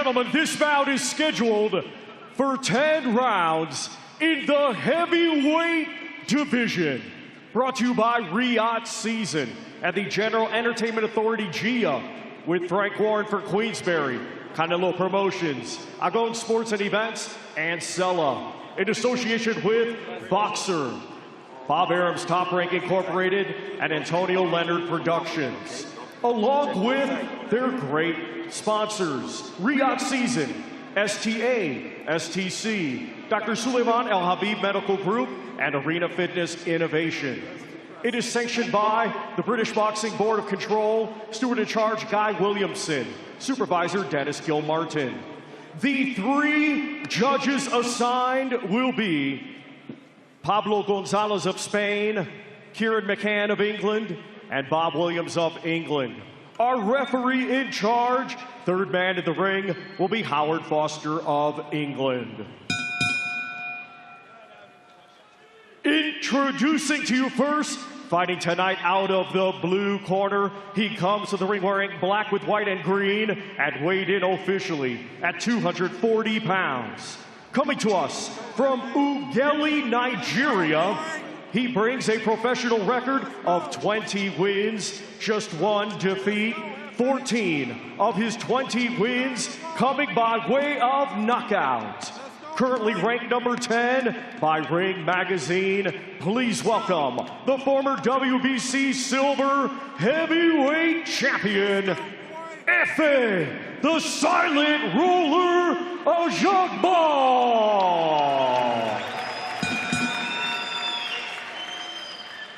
gentlemen, this bout is scheduled for 10 rounds in the heavyweight division. Brought to you by Riyadh Season and the General Entertainment Authority, GIA, with Frank Warren for Queensberry, Canelo Promotions, Agon Sports and Events, and Sella, in association with Boxer, Bob Arum's Top Rank Incorporated, and Antonio Leonard Productions, along with their great sponsors, Riyadh Season, STA, STC, Dr. Suleiman El Habib Medical Group, and Arena Fitness Innovation. It is sanctioned by the British Boxing Board of Control, Steward in Charge Guy Williamson, Supervisor Dennis Gilmartin. The 3 judges assigned will be Pablo Gonzalez of Spain, Kieran McCann of England, and Bob Williams of England. Our referee in charge, third man in the ring, will be Howard Foster of England. Introducing to you first, fighting tonight out of the blue corner, he comes to the ring wearing black with white and green and weighed in officially at 240 pounds. Coming to us from Ughelli, Nigeria, he brings a professional record of 20 wins, just 1 defeat, 14 of his 20 wins coming by way of knockout. Currently ranked number 10 by Ring Magazine. Please welcome the former WBC Silver Heavyweight Champion, Efe, the Silent Ruler, Ajagba.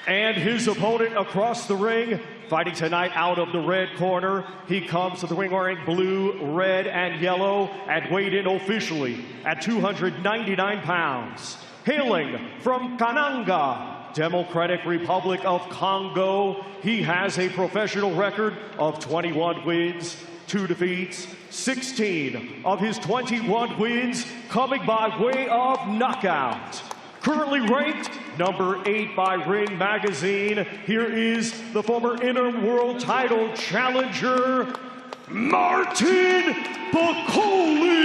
And his opponent across the ring, fighting tonight out of the red corner. He comes to the ring wearing blue, red, and yellow and weighed in officially at 299 pounds. Hailing from Kananga, Democratic Republic of Congo, he has a professional record of 21 wins, 2 defeats, 16 of his 21 wins coming by way of knockout. Currently ranked number 8 by Ring Magazine, here is the former interim world title challenger, Martin Bakole.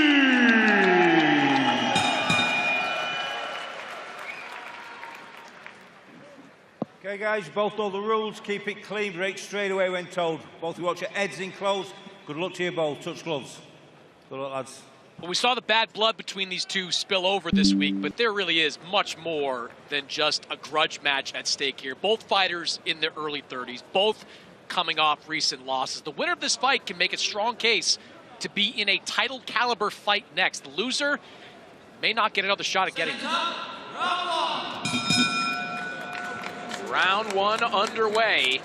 Okay, guys, you both know the rules. Keep it clean, break straight away when told. Both of you watch your heads in close. Good luck to you both. Touch gloves. Good luck, lads. Well, we saw the bad blood between these two spill over this week, but there really is much more than just a grudge match at stake here. Both fighters in their early 30s, both coming off recent losses. The winner of this fight can make a strong case to be in a title caliber fight next. The loser may not get another shot at getting it. Round 1 underway.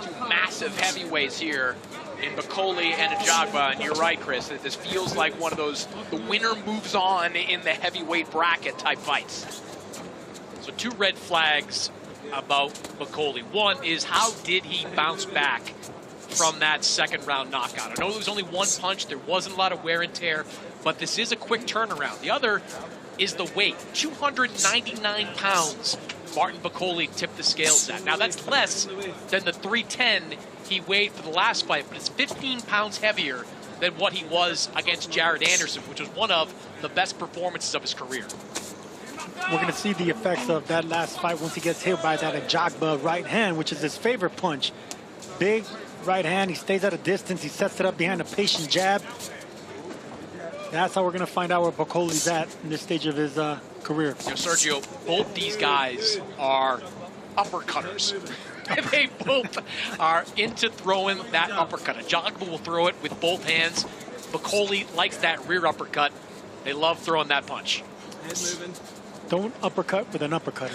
2 massive heavyweights here in Bakole and Ajagba, and you're right, Chris, that this feels like one of those, the winner moves on in the heavyweight bracket type fights. So 2 red flags about Bakole. One is, how did he bounce back from that second round knockout? I know it was only 1 punch, there wasn't a lot of wear and tear, but this is a quick turnaround. The other is the weight, 299 pounds. Martin Bakole tipped the scales at. Now that's less than the 310 he weighed for the last fight, but it's 15 pounds heavier than what he was against Jared Anderson, which was one of the best performances of his career. We're going to see the effects of that last fight once he gets hit by that Ajagba right hand, which is his favorite punch. Big right hand, he stays at a distance, he sets it up behind a patient jab. That's how we're going to find out where Bakole's at in this stage of his career. You know, Sergio, both these guys are uppercutters. They both are into throwing that uppercut. Ajagba will throw it with both hands. Bakole likes that rear uppercut. They love throwing that punch. Head moving. Don't uppercut with an uppercut.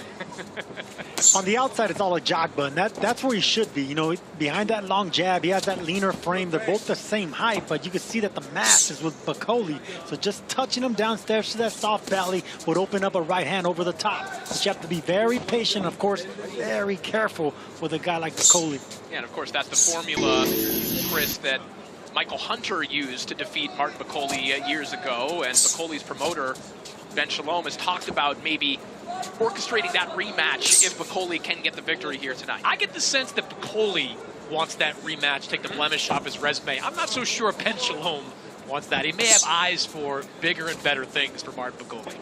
On the outside, it's all Ajagba, and that's where he should be. You know, behind that long jab, he has that leaner frame. They're both the same height, but you can see that the mass is with Bakole. So just touching him downstairs to that soft belly would open up a right hand over the top. But you have to be very patient, of course, very careful with a guy like Bakole. Yeah, and of course, that's the formula, Chris, that Michael Hunter used to defeat Martin Bakole years ago, and Bakole's promoter, Ben Shalom, has talked about maybe orchestrating that rematch if Bakole can get the victory here tonight. I get the sense that Bakole wants that rematch, take the blemish off his resume. I'm not so sure Ben Shalom wants that. He may have eyes for bigger and better things for Martin Bakole.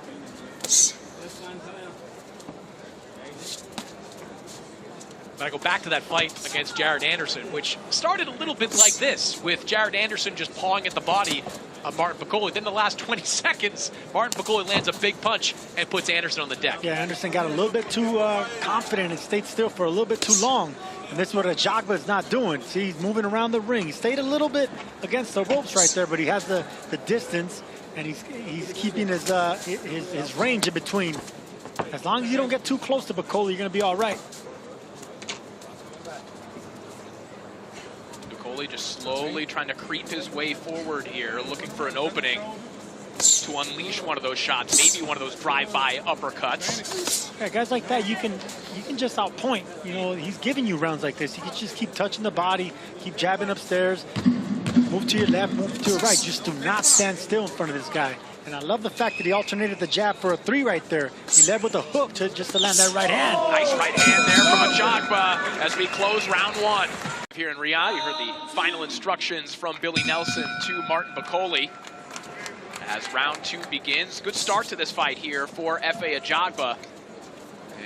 But I go back to that fight against Jared Anderson, which started a little bit like this, with Jared Anderson just pawing at the body of Martin Bakole. Then the last 20 seconds, Martin Bakole lands a big punch and puts Anderson on the deck. Yeah, Anderson got a little bit too confident and stayed still for a little bit too long. And this is what Ajagba is not doing. See, he's moving around the ring. He stayed a little bit against the ropes right there, but he has the distance, and he's keeping his range in between. As long as you don't get too close to Bakole, you're going to be all right. Bakole just slowly trying to creep his way forward here, looking for an opening to unleash one of those shots, maybe one of those drive-by uppercuts. Yeah, guys like that, you can just outpoint. You know, he's giving you rounds like this. You can just keep touching the body, keep jabbing upstairs, move to your left, move to your right. Just do not stand still in front of this guy. And I love the fact that he alternated the jab for a 3 right there. He led with a hook just to land that right hand. Nice right hand there from Ajagba as we close round 1. Here in Riyadh, you heard the final instructions from Billy Nelson to Martin Bakole as round 2 begins. Good start to this fight here for Efe Ajagba.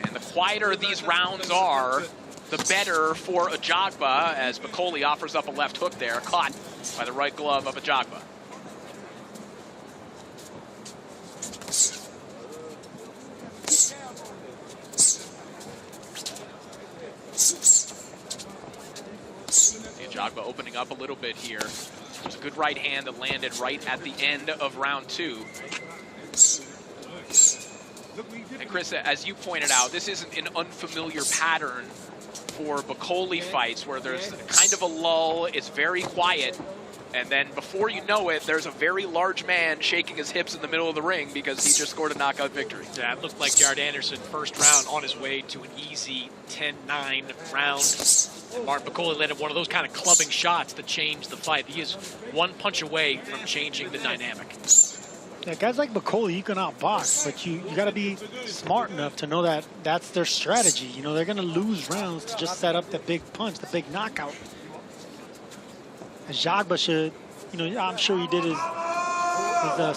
And the quieter these rounds are, the better for Ajagba, as Bakole offers up a left hook there, caught by the right glove of Ajagba. Ajagba opening up a little bit here. There's a good right hand that landed right at the end of round 2. And Chris, as you pointed out, this isn't an unfamiliar pattern for Bakole fights where there's kind of a lull, it's very quiet, and then before you know it, there's a very large man shaking his hips in the middle of the ring because he just scored a knockout victory. Yeah, it looked like Jared Anderson, first round, on his way to an easy 10-9 round. And Martin Bakole landed one of those kind of clubbing shots to change the fight. He is one punch away from changing the dynamic. Yeah, guys like Bakole, you can outbox, but you got to be smart enough to know that that's their strategy. You know, they're going to lose rounds to just set up the big punch, the big knockout. Ajagba should, you know, I'm sure he did his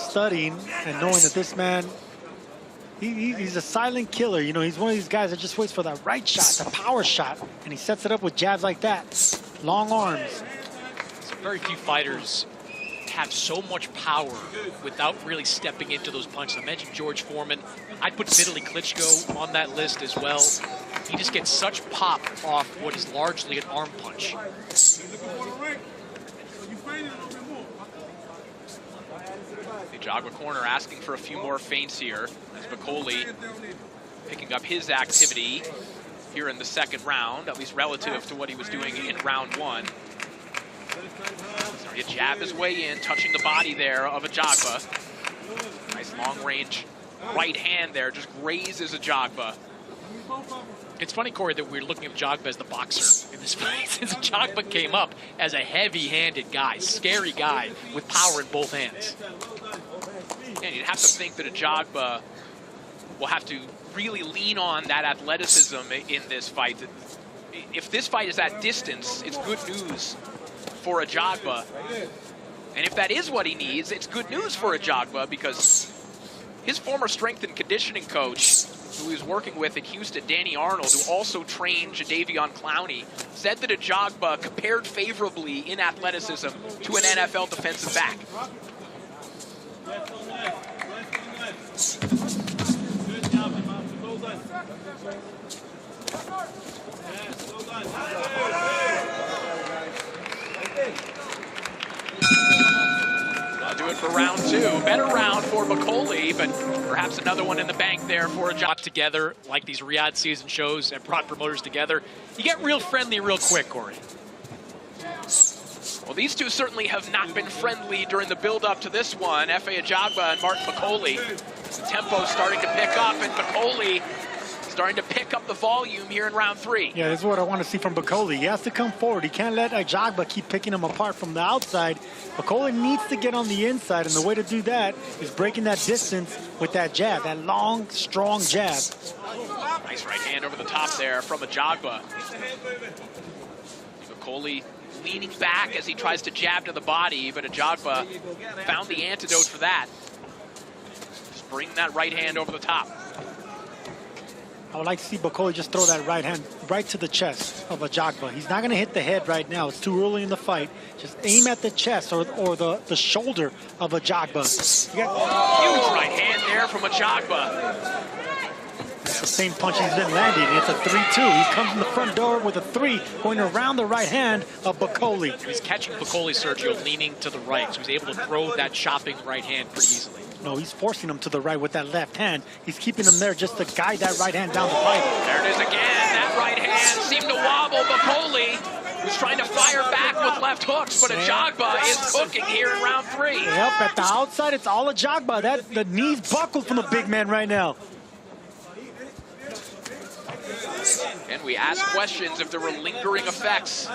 studying and knowing that this man, he's a silent killer. You know, he's one of these guys that just waits for that right shot, the power shot, and he sets it up with jabs like that. Long arms. So very few fighters have so much power without really stepping into those punches. I mentioned George Foreman. I'd put Vitaly Klitschko on that list as well. He just gets such pop off what is largely an arm punch. The Ajagba corner asking for a few more feints here as Bakole picking up his activity here in the second round, at least relative to what he was doing in round 1. Starting to jab his way in, touching the body there of Ajagba. Nice long-range right hand there, just grazes Ajagba. It's funny, Corey, that we're looking at Ajagba as the boxer in this fight, since Ajagba came up as a heavy-handed guy, scary guy with power in both hands. And you'd have to think that Ajagba will have to really lean on that athleticism in this fight. If this fight is at distance, it's good news for Ajagba. And if that is what he needs, it's good news for Ajagba because his former strength and conditioning coach, who he was working with in Houston, Danny Arnold, who also trained Jadeveon Clowney, said that Ajagba compared favorably in athleticism to an NFL defensive back. That'll do it for round 2. Better round for Bakole, but perhaps another one in the bank there for a job together, like these Riyadh season shows and brought promoters together. You get real friendly real quick, Corey. Well, these two certainly have not been friendly during the build-up to this one. Efe Ajagba and Martin Bakole. The tempo starting to pick up, and Bakole starting to pick up the volume here in round 3. Yeah, this is what I want to see from Bakole. He has to come forward. He can't let Ajagba keep picking him apart from the outside. Bakole needs to get on the inside, and the way to do that is breaking that distance with that jab, that long, strong jab. Nice right hand over the top there from Ajagba. Bakole leaning back as he tries to jab to the body, but Ajagba found the antidote for that. Just bring that right hand over the top. I would like to see Bakole just throw that right hand right to the chest of Ajagba. He's not going to hit the head right now. It's too early in the fight. Just aim at the chest or the shoulder of Ajagba. Huge right hand there from Ajagba. That's the same punch he's been landing. It's a 3-2. He comes in the front door with a 3 going around the right hand of Bakole. He's catching Bakole, Sergio, leaning to the right, so he's able to throw that chopping right hand pretty easily. No, he's forcing him to the right with that left hand. He's keeping him there just to guide that right hand down the pipe. There it is again. That right hand seemed to wobble. Bakole was trying to fire back with left hooks, but Ajagba is cooking here in round 3. Yep, at the outside, it's all Ajagba. The knees buckled from the big man right now. And we ask questions if there were lingering effects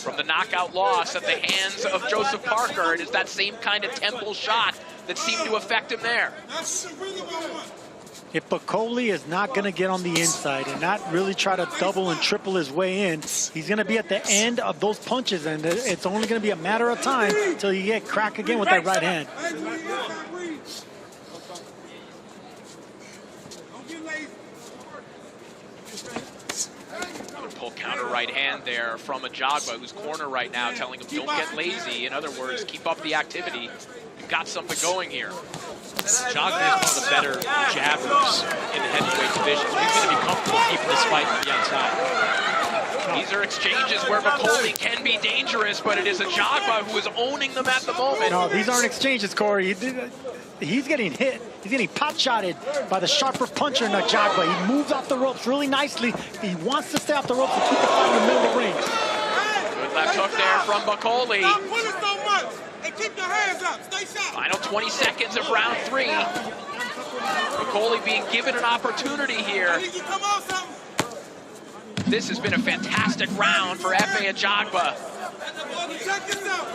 from the knockout loss at the hands of Joseph Parker. It is that same kind of temple shot that seemed to affect him there. If Bakole is not going to get on the inside and not really try to double and triple his way in, he's going to be at the end of those punches, and it's only going to be a matter of time until you get cracked again with that right hand. Pull counter right hand there from Ajagba, who's corner right now, telling him don't get lazy. In other words, keep up the activity. You've got something going here. Ajagba is one of the better jabbers in the heavyweight division, so he's going to be comfortable keeping this fight on the outside. These are exchanges where Bakole can be dangerous, but it is Ajagba who is owning them at the moment. No, these aren't exchanges, Corey. He's getting hit. He's getting pot-shotted by the sharper puncher in Ajagba. He moves off the ropes really nicely. He wants to stay off the ropes and keep the fight in the middle of the ring. Good left hook there from Bakole. Stop pulling so much and keep your hands up. Stay sharp. Final 20 seconds of round 3. Bakole being given an opportunity here. Come on, something. This has been a fantastic round for Efe Ajagba. Check this out.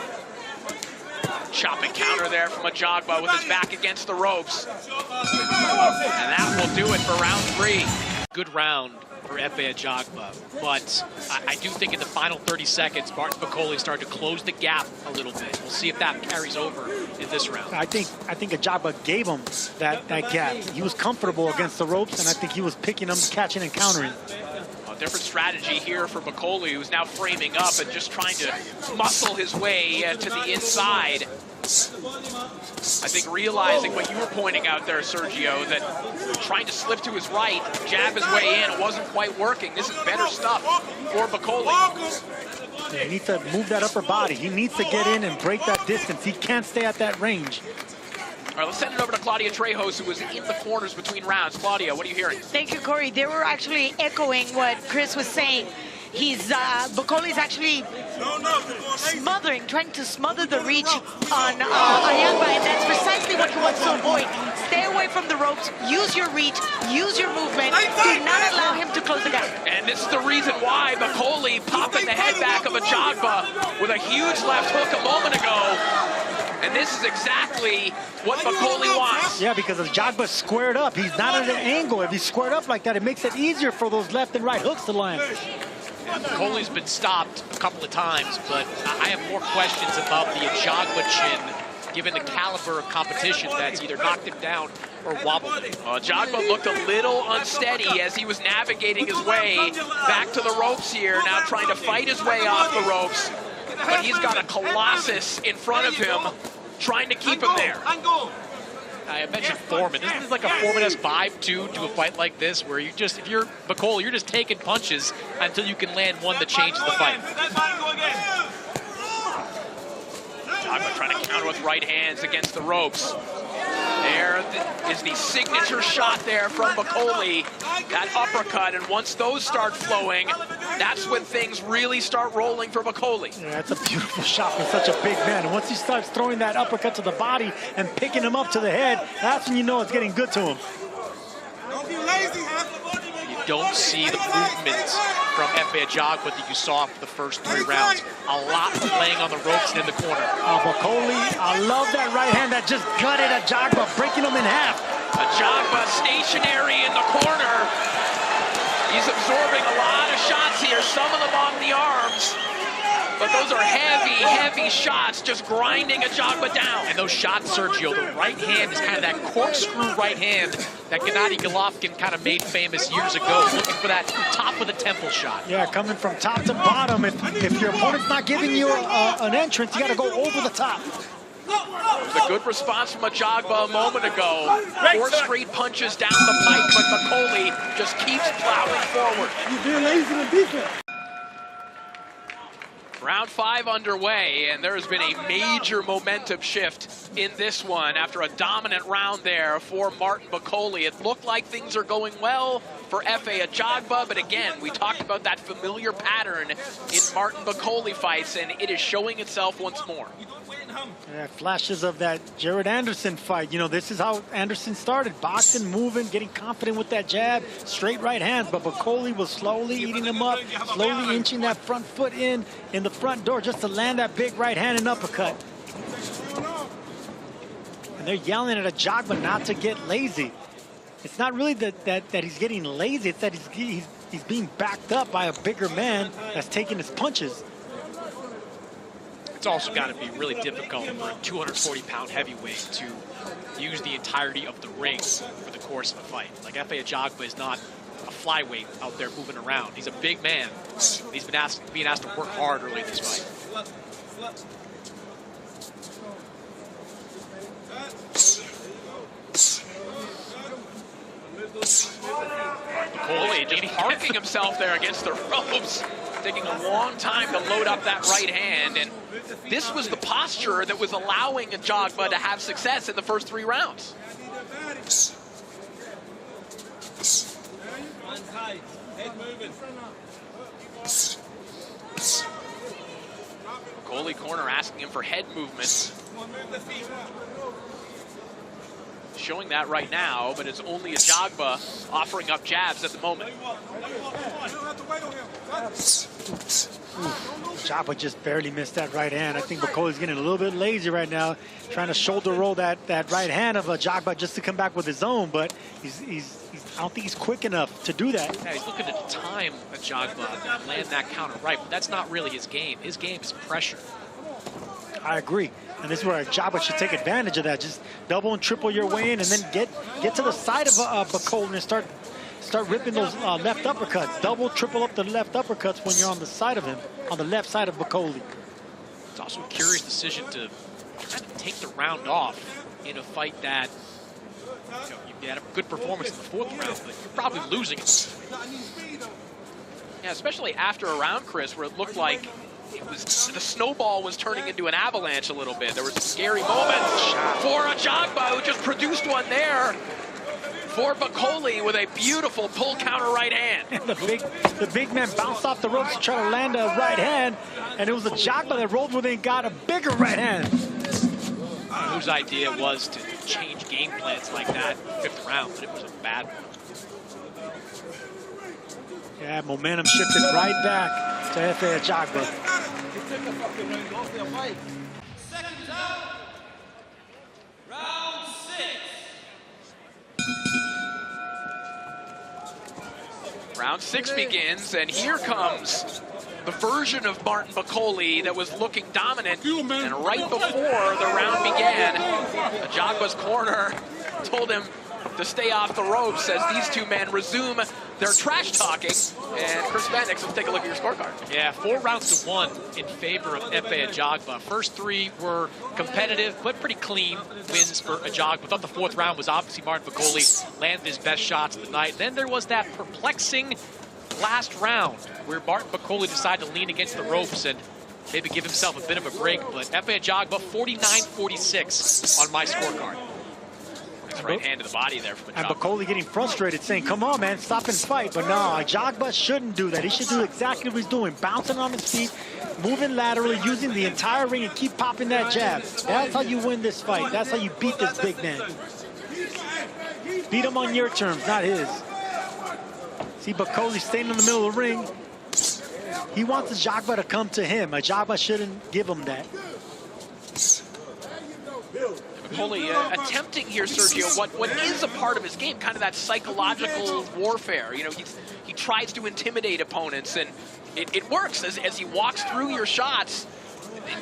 Chopping counter there from Ajagba with his back against the ropes. And that will do it for round 3. Good round for Efe Ajagba, but I do think in the final 30 seconds, Martin Bakole started to close the gap a little bit. We'll see if that carries over in this round. I think Ajagba gave him that gap. He was comfortable against the ropes, and I think he was picking them, catching and countering. A different strategy here for Bakole, who's now framing up and just trying to muscle his way to the inside. I think realizing what you were pointing out there, Sergio, that trying to slip to his right, jab his way in, it wasn't quite working. This is better stuff for Bakole. Yeah, he needs to move that upper body. He needs to get in and break that distance. He can't stay at that range. All right, let's send it over to Claudia Trejos, who was in the corners between rounds. Claudia, what are you hearing? Thank you, Corey. They were actually echoing what Chris was saying. Bakole's actually trying to smother the reach on Ajagba, and that's precisely what he wants to avoid. Stay away from the ropes, use your reach, use your movement, do not allow him to close the gap. And this is the reason why Bakole popping the head back of Ajagba with a huge left hook a moment ago. And this is exactly what Bakole wants. Yeah, because Ajagba's squared up. He's not at an angle. If he's squared up like that, it makes it easier for those left and right hooks to land. Bakole's been stopped a couple of times, but I have more questions about the Ajagba chin, given the caliber of competition that's either knocked him down or wobbled him. Ajagba looked a little unsteady as he was navigating his way back to the ropes here, now trying to fight his way off the ropes. But he's got a Colossus in front of him, trying to keep him there. I mentioned Foreman. Isn't this like a Foreman-esque vibe, too, to a fight like this, where you just, if you're Bakole, you're just taking punches until you can land one that changes the fight. Ajagba trying to counter with right hands against the ropes. There is the signature shot there from Bakole, that uppercut, and once those start flowing, that's when things really start rolling for Bakole. Yeah, that's a beautiful shot for such a big man. And once he starts throwing that uppercut to the body and picking him up to the head, that's when you know it's getting good to him. You don't see the movement from Efe Ajagba that you saw for the first 3 rounds. A lot of laying on the ropes and in the corner. Bakole, I love that right hand that just gutted Ajagba, breaking him in half. Ajagba stationary in the corner. He's absorbing a lot of shots here, some of them on the arms. But but those are heavy, heavy shots, just grinding Ajagba down. And those shots, Sergio, the right hand is kind of that corkscrew right hand that Gennady Golovkin kind of made famous years ago, looking for that top of the temple shot. Yeah, coming from top to bottom. If your opponent's not giving you an entrance, you got to go over the top. It was a good response from Ajagba a moment ago. 4 straight punches down the pipe, but Bakole just keeps plowing forward. You're being lazy in defense. Round 5 underway, and there has been a major momentum shift in this one after a dominant round there for Martin Bakole. It looked like things are going well for Efe Ajagba, but again, we talked about that familiar pattern in Martin Bakole fights, and it is showing itself once more. Yeah, flashes of that Jared Anderson fight. You know, this is how Anderson started. Boxing, moving, getting confident with that jab, straight right hands. But Bakole was slowly eating him up, slowly inching that front foot in the front door just to land that big right hand and uppercut. And they're yelling at Ajagba not to get lazy. It's not really that he's getting lazy. It's that he's being backed up by a bigger man that's taking his punches. It's also got to be really difficult for a 240-pound heavyweight to use the entirety of the ring for the course of a fight. Like, Efe Ajagba is not a flyweight out there moving around. He's a big man. He's been being asked to work hard early in this fight. Bakole just parking himself there against the ropes, taking a long time to load up that right hand, and this was the posture that was allowing Ajagba to have success in the first 3 rounds. Bakole corner asking him for head movements. Showing that right now, but it's only Ajagba offering up jabs at the moment. Ajagba just barely missed that right hand. I think Bakole's getting a little bit lazy right now, trying to shoulder roll that right hand of Ajagba just to come back with his own, but I don't think he's quick enough to do that. Yeah, he's looking to time Ajagba and land that counter right, but that's not really his game. His game is pressure. I agree. And this is where Ajagba should take advantage of that. Just double and triple your way in, and then get to the side of Bakole and start ripping those left uppercuts. Double, triple up the left uppercuts when you're on the side of him, on the left side of Bakole. It's also a curious decision to try to take the round off in a fight that, you know, you had a good performance in the 4th round, but you're probably losing it. Yeah, especially after a round, Chris, where it looked like the snowball was turning into an avalanche a little bit. There was some scary moments for Ajagba, who just produced one there for Bakole with a beautiful pull counter right hand. the big man bounced off the ropes to try to land a right hand, and it was Ajagba that rolled with it and got a bigger right hand. Whose idea was to change game plans like that in the 5th round, but it was a bad one. Yeah, momentum shifted right back to Efe Ajagba. Round 6. Round 6 begins, and here comes the version of Martin Bakole that was looking dominant, and right before the round began, Ajagba's corner told him to stay off the ropes as these 2 men resume their trash talking. And Chris Bendix, let's take a look at your scorecard. Yeah, 4 rounds to 1 in favor of Efe Ajagba. First 3 were competitive, but pretty clean wins for Ajagba. Thought the 4th round was obviously Martin Bakole landed his best shots of the night. Then there was that perplexing last round where Martin Bakole decided to lean against the ropes and maybe give himself a bit of a break. But Efe Ajagba, 49-46 on my scorecard. Nice right hand to the body there from Ajagba. And Bakole getting frustrated, saying, come on, man, stop and fight. But no, Ajagba shouldn't do that. He should do exactly what he's doing, bouncing on his feet, moving laterally, using the entire ring, and keep popping that jab. That's how you win this fight. That's how you beat this big man. Beat him on your terms, not his. See Bakole staying in the middle of the ring. He wants Ajagba to come to him. Ajagba shouldn't give him that. Bakole attempting here, Sergio, what is a part of his game, kind of that psychological warfare. You know, he tries to intimidate opponents, and it works as he walks through your shots.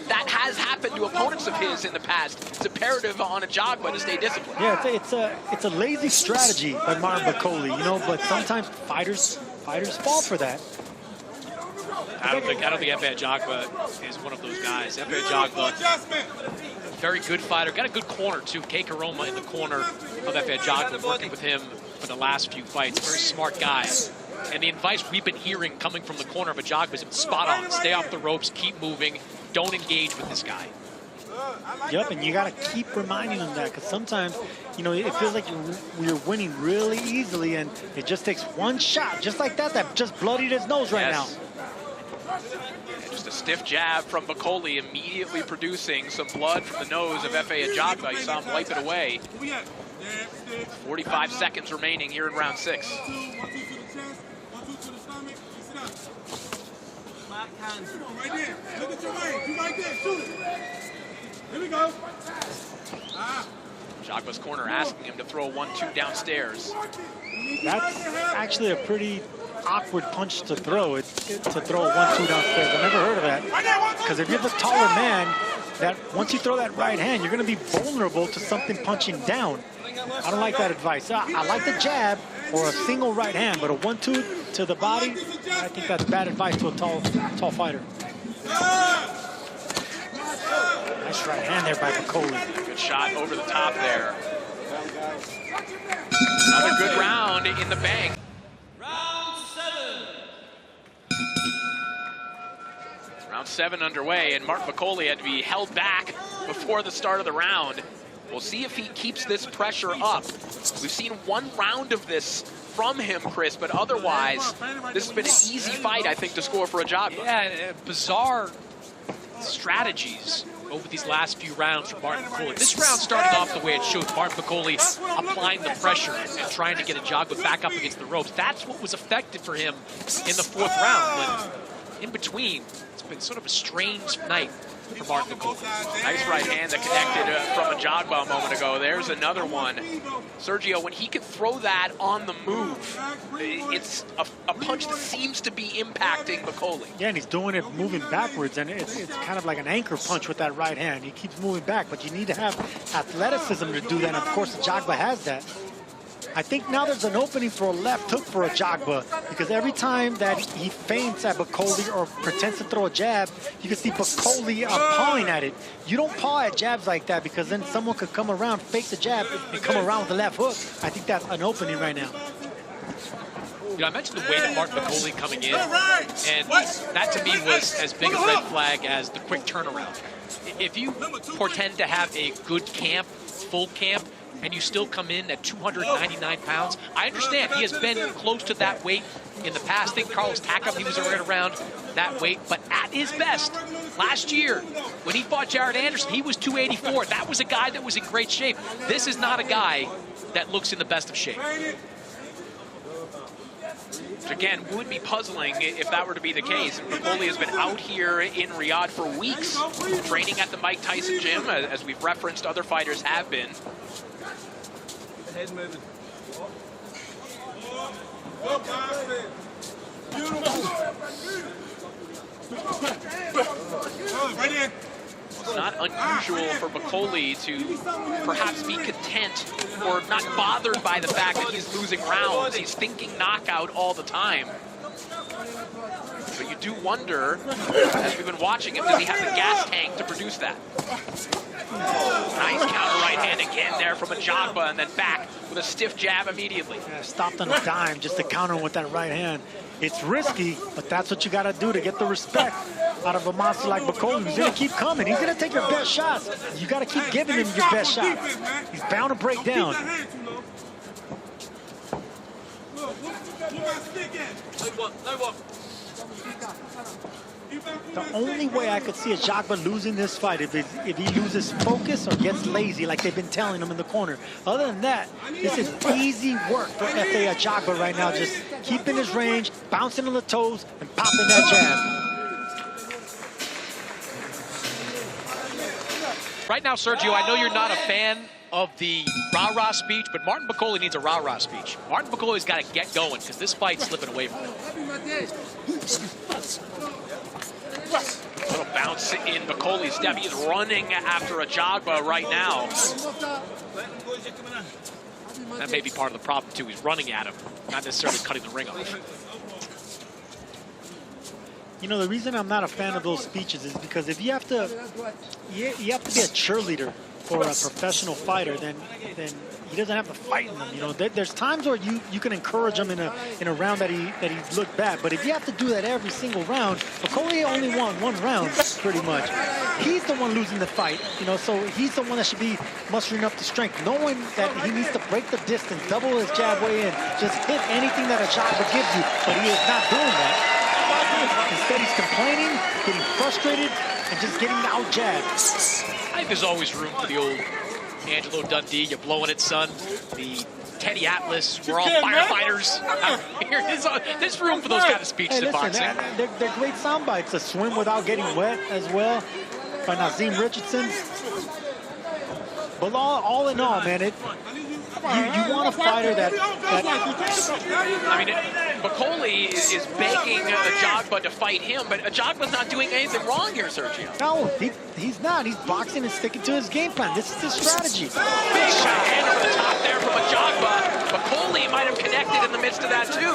That has happened to opponents of his in the past. It's imperative on Ajagba to stay disciplined. Yeah, it's a lazy strategy by Martin Bakole, you know, but sometimes fighters fall for that. I don't think Efe Ajagba is one of those guys. Efe Ajagba, very good fighter. Got a good corner, too. Kei Karoma in the corner of Efe Ajagba, working with him for the last few fights. Very smart guy. And the advice we've been hearing coming from the corner of Ajagba is spot on. Stay off the ropes, keep moving, don't engage with this guy. Yep, and you got to keep reminding them that, because sometimes, you know, it feels like you're winning really easily, and it just takes one shot, just like that just bloodied his nose right now. And just a stiff jab from Bakole, immediately producing some blood from the nose of Efe Ajagba. You saw him wipe it away. 45 seconds remaining here in round 6. Right there. Look at your range. You right there. Shoot it. Here we go. Ajagba's corner asking him to throw 1-2 downstairs. That's actually a pretty awkward punch to throw. To throw a 1-2 downstairs. I've never heard of that. Because if you're the taller man, that once you throw that right hand, you're going to be vulnerable to something punching down. I don't like that advice. I like the jab or a single right hand, but a 1-2 to the body, I think that's bad advice to a tall fighter. Nice right hand there by Bakole. Good shot over the top there. Another good round in the bank. Round 7 underway, and Martin Bakole had to be held back before the start of the round. We'll see if he keeps this pressure up. We've seen one round of this from him, Chris, but otherwise, this has been an easy fight, I think, to score for Ajagba. Yeah, bizarre strategies over these last few rounds from Martin Bakole. This round started off the way it showed, Martin Bakole applying the pressure and trying to get Ajagba back up against the ropes. That's what was effective for him in the 4th round. But in between, it's been sort of a strange night for Martin Bakole. Nice right hand that connected from Ajagba a moment ago. There's another one. Sergio, when he can throw that on the move, it's a punch that seems to be impacting Bakole. Yeah, and he's doing it moving backwards, and it's kind of like an anchor punch with that right hand. He keeps moving back, but you need to have athleticism to do that, and of course Ajagba has that. I think now there's an opening for a left hook for Ajagba, because every time that he feints at Bakole or pretends to throw a jab, you can see Bakole pawing at it. You don't paw at jabs like that, because then someone could come around, fake the jab, and come around with the left hook. I think that's an opening right now. You know, I mentioned the weight of Martin Bakole coming in, and that to me was as big a red flag as the quick turnaround. If you portend to have a good camp, full camp, and you still come in at 299 pounds, I understand he has been close to that weight in the past. I think Carlos Takam, he was right around that weight, but at his best, last year, when he fought Jared Anderson, he was 284. That was a guy that was in great shape. This is not a guy that looks in the best of shape. Again, would be puzzling if that were to be the case. Bakole has been out here in Riyadh for weeks, training at the Mike Tyson gym, as we've referenced other fighters have been. Head moving. Right in. It's not unusual for Bakole to perhaps be content or not bothered by the fact that he's losing rounds. He's thinking knockout all the time. But you do wonder, as we've been watching him, does he have the gas tank to produce that? Nice counter right hand again there from Ajagba, and then back with a stiff jab immediately. Yeah, stopped on a dime just to counter him with that right hand. It's risky, but that's what you got to do to get the respect out of a monster like Bakole. He's going to keep coming. He's going to take your best shots. You got to keep giving him your best shot. He's bound to break down. The only way I could see Ajagba losing this fight if he loses focus or gets lazy, like they've been telling him in the corner. Other than that, this is easy work for Efe Ajagba right now. Just keeping his range, bouncing on the toes, and popping that jab. Right now, Sergio, I know you're not a fan of the rah-rah speech, but Martin Bakole needs a rah-rah speech. Martin Bakole's got to get going, because this fight's slipping away from him. pace in Bakole's step. He's running after Ajagba right now. That may be part of the problem, too. He's running at him, not necessarily cutting the ring off. You know, the reason I'm not a fan of those speeches is because if you have to be a cheerleader for a professional fighter, then he doesn't have to fight in them. You know, there's times where you can encourage him in a round that he looked bad, but if you have to do that every single round, Bakole only won one round pretty much. He's the one losing the fight, you know, so he's the one that should be mustering up the strength, knowing that he needs to break the distance, double his jab way in, just hit anything that Ajagba gives you, but he is not doing that. Instead, he's complaining, getting frustrated, and just getting out jabbed. I think there's always room for the old Angelo Dundee, you're blowing it, son. The Teddy Atlas, we're all firefighters. There's room for those kind of speeches in boxing. They're great sound bites. A swim without getting wet as well by Nazim Richardson. But all in all, man, you want a fighter that I mean, Bakole is begging Ajagba to fight him, but Ajagba's not doing anything wrong here, Sergio. No, he's not. He's boxing and sticking to his game plan. This is his strategy. Big shot hand over the top there from Ajagba. Bakole might have connected in the midst of that, too.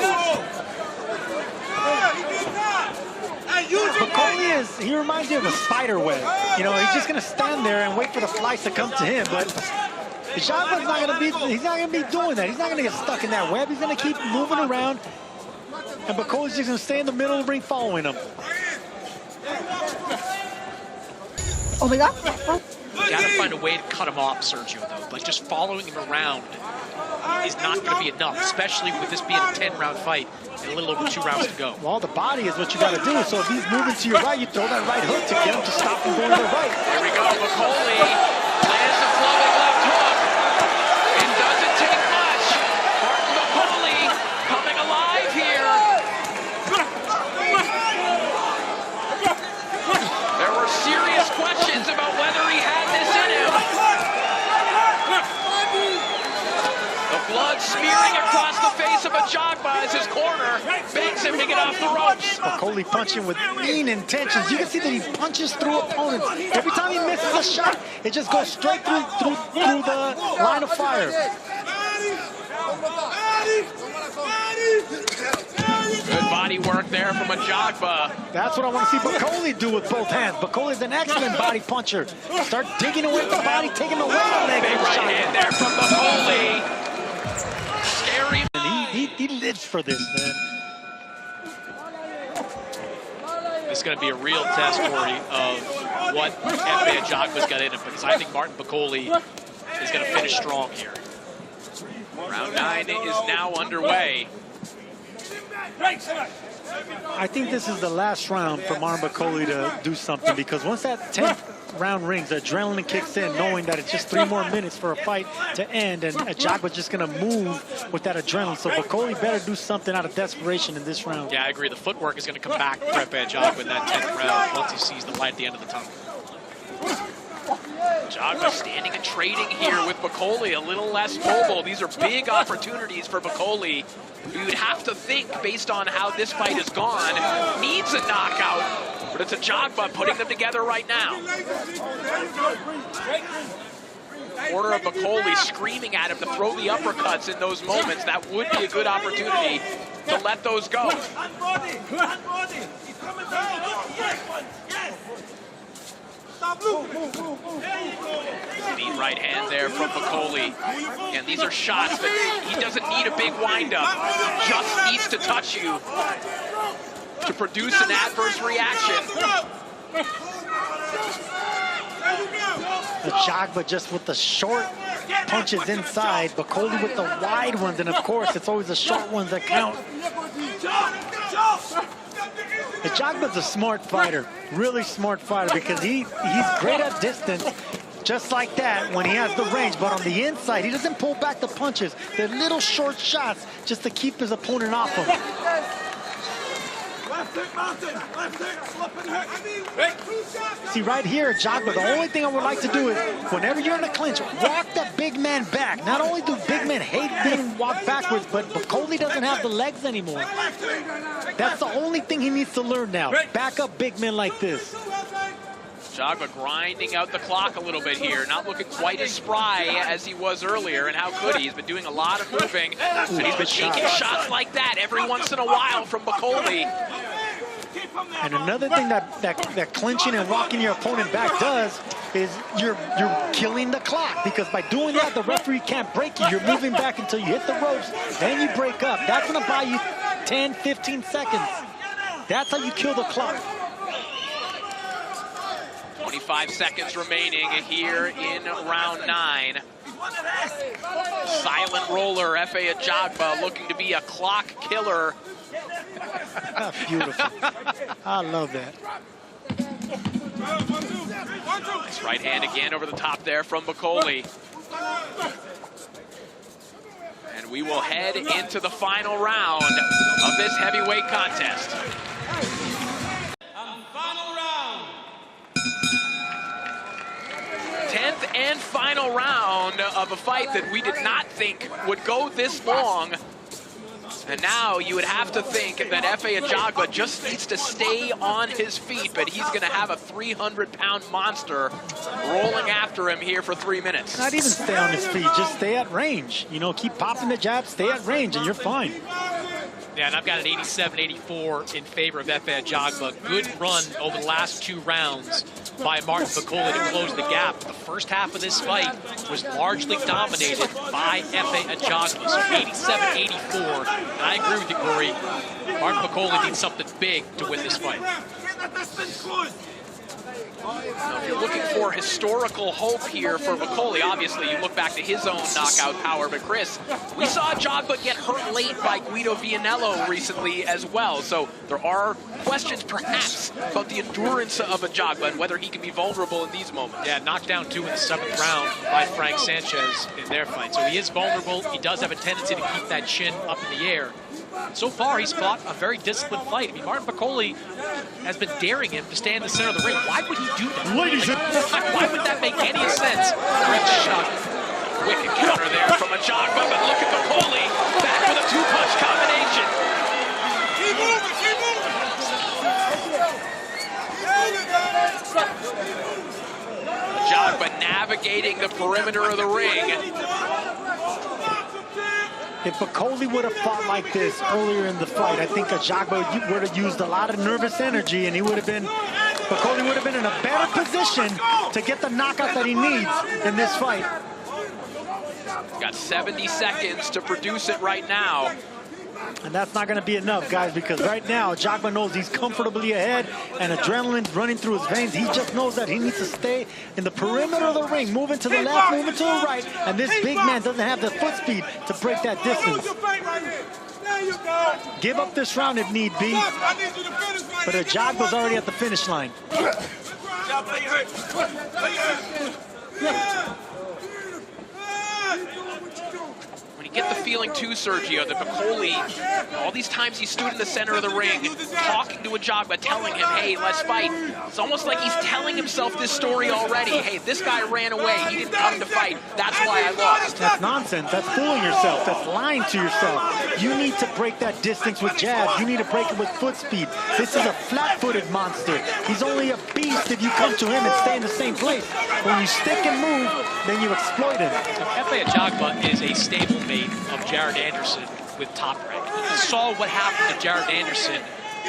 Bakole he reminds you of a spider web. You know, he's just going to stand there and wait for the flies to come to him, but Ajagba's not going to be doing that. He's not going to get stuck in that web. He's going to keep moving around, and Bakole's just going to stay in the middle of the ring following him. You got to find a way to cut him off, Sergio, though. But just following him around is not going to be enough, especially with this being a 10-round fight and a little over 2 rounds to go. Well, the body is what you got to do. So if he's moving to your right, you throw that right hook to get him to stop from going to the right. Here we go, Bakole lands a floating left hook. It doesn't take much. Martin Bakole coming alive here. There were serious questions about whether he had this in him. The blood smearing across the face of Ajagba as his corner begs him to get off the ropes. Bakole punching with mean intentions. You can see that he punches through opponents. Every time he misses a shot, it just goes straight through the line of fire. Good body work there from Ajagba. That's what I want to see Bakole do with both hands. Bakole is an excellent body puncher. Start digging away the body, taking away the leg. Big right hand there from Bakole. Scary. And he lives for this, man. This is going to be a real test, Corey, of what F.A. Ajagba's got in him, because I think Martin Bakole is going to finish strong here. Round 9 is now underway. I think this is the last round for Martin Bakole to do something, because once that 10th round rings, the adrenaline kicks in, knowing that it's just 3 more minutes for a fight to end, and Ajagba's just going to move with that adrenaline. So Bakole better do something out of desperation in this round. Yeah, I agree. The footwork is going to come back for F.A. Ajagba in that 10th round once he sees the light at the end of the tunnel. Ajagba standing and trading here with Bakole, a little less mobile. These are big opportunities for Bakole. You'd have to think, based on how this fight has gone, needs a knockout, but it's Ajagba putting them together right now. Corner of Bakole screaming at him to throw the uppercuts in those moments. That would be a good opportunity to let those go. Neat right hand there from Bakole. And these are shots that he doesn't need a big windup. He just needs to touch you to produce an adverse reaction. Ajagba just with the short punches inside, Bakole with the wide ones, and of course it's always the short ones that count. Ajagba's a smart fighter, really smart fighter, because he's great at distance, just like that when he has the range, but on the inside he doesn't pull back the punches. They're little short shots just to keep his opponent off him. See, right here, Ajagba, the only thing I would like to do is, whenever you're in a clinch, walk that big man back. Not only do big men hate being walked backwards, but Bakole doesn't have the legs anymore. That's the only thing he needs to learn now. Back up big men like this. Ajagba grinding out the clock a little bit here, not looking quite as spry as he was earlier, and how could he? He's been doing a lot of moving, and he's been taking shots like that every once in a while from Bakole. And another thing that clinching and walking your opponent back does is you're killing the clock, because by doing that, the referee can't break you. You're moving back until you hit the ropes, then you break up. That's going to buy you 10, 15 seconds. That's how you kill the clock. 25 seconds remaining here in round 9. Silent roller, Efe Ajagba looking to be a clock killer. Beautiful. I love that. Nice right hand again over the top there from Bakole. And we will head into the final round of this heavyweight contest. Final round. 10th and final round of a fight that we did not think would go this long. And now you would have to think that Efe Ajagba just needs to stay on his feet, but he's going to have a 300-pound monster rolling after him here for 3 minutes. Not even stay on his feet, just stay at range. You know, keep popping the jabs, stay at range, and you're fine. Yeah, and I've got an 87-84 in favor of Efe Ajagba. Good run over the last 2 rounds by Martin Bakole to close the gap. The first half of this fight was largely dominated by Efe Ajagba. So 87-84, and I agree with you, Corey. Martin Bakole needs something big to win this fight. Now, if you're looking for historical hope here for Bakole, obviously you look back to his own knockout power, but Chris, we saw Ajagba get hurt late by Guido Vianello recently as well, so there are questions perhaps about the endurance of Ajagba and whether he can be vulnerable in these moments. Yeah, knocked down 2 in the 7th round by Frank Sanchez in their fight, so he is vulnerable. He does have a tendency to keep that chin up in the air. So far, he's fought a very disciplined fight. I mean, Martin Bakole has been daring him to stay in the center of the ring. Why would he do that? Ladies and why would that make any sense? Great shot. Wicked counter there from Ajagba, but look at Bakole back with a 2-punch combination. Keep moving, keep moving. Ajagba navigating the perimeter of the ring. If Bakole would have fought like this earlier in the fight, I think Ajagba would have used a lot of nervous energy, and Bakole would have been in a better position to get the knockout that he needs in this fight. Got 70 seconds to produce it right now. And that's not going to be enough, guys, because right now Ajagba knows he's comfortably ahead and adrenaline's running through his veins. He just knows that he needs to stay in the perimeter of the ring, moving to the left, moving to the right, and this big man doesn't have the foot speed to break that distance. Give up this round if need be, but Ajagba's already at the finish line. Get the feeling too, Sergio, that Bakole, all these times he stood in the center of the ring, talking to Ajagba, telling him, hey, let's fight. It's almost like he's telling himself this story already. Hey, this guy ran away. He didn't come to fight. That's why I lost. That's nonsense. That's fooling yourself. That's lying to yourself. You need to break that distance with jabs. You need to break it with foot speed. This is a flat-footed monster. He's only a beast if you come to him and stay in the same place. When you stick and move, then you exploit him. Efe Ajagba is a stablemate of Jared Anderson with Top Rank. You saw what happened to Jared Anderson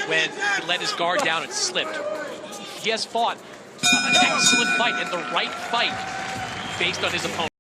when he let his guard down and slipped. He has fought an excellent fight and the right fight based on his opponent.